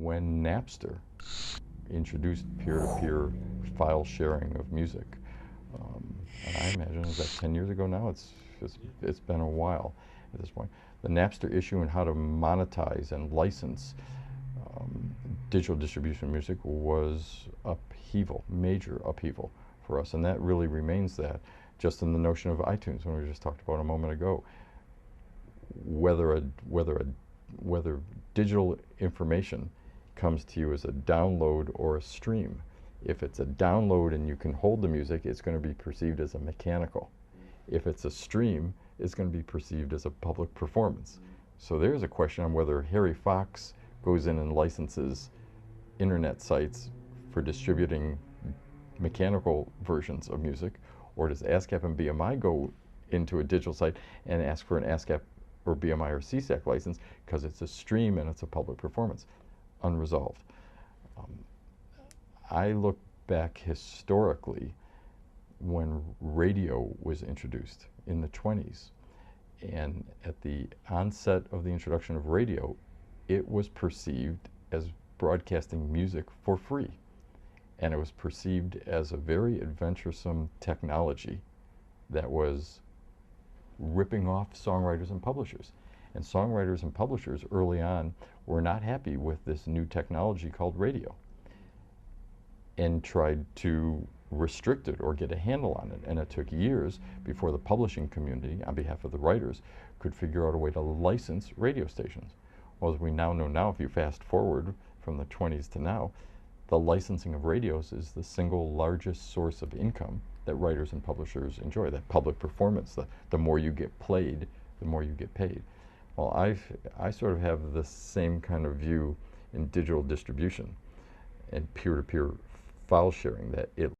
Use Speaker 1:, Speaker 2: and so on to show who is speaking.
Speaker 1: when Napster introduced peer-to-peer file sharing of music. And I imagine, is that 10 years ago now? It's been a while at this point. The Napster issue and how to monetize and license digital distribution of music was upheaval, major upheaval for us, and that really remains that. Just in the notion of iTunes, when we just talked about a moment ago, whether digital information comes to you as a download or a stream. If it's a download and you can hold the music, it's going to be perceived as a mechanical. If it's a stream, it's going to be perceived as a public performance. So there's a question on whether Harry Fox goes in and licenses internet sites for distributing mechanical versions of music, or does ASCAP and BMI go into a digital site and ask for an ASCAP or BMI or CSAC license because it's a stream and it's a public performance? Unresolved. I look back historically when radio was introduced in the 20s, and at the onset of the introduction of radio, it was perceived as broadcasting music for free, and it was perceived as a very adventuresome technology that was ripping off songwriters and publishers. And songwriters and publishers early on were not happy with this new technology called radio and tried to restrict it or get a handle on it. And it took years before the publishing community, on behalf of the writers, could figure out a way to license radio stations. Well, as we now know now, if you fast forward from the 20s to now, the licensing of radios is the single largest source of income that writers and publishers enjoy, that public performance. The more you get played, the more you get paid. Well, I sort of have the same kind of view in digital distribution and peer-to-peer file sharing, that it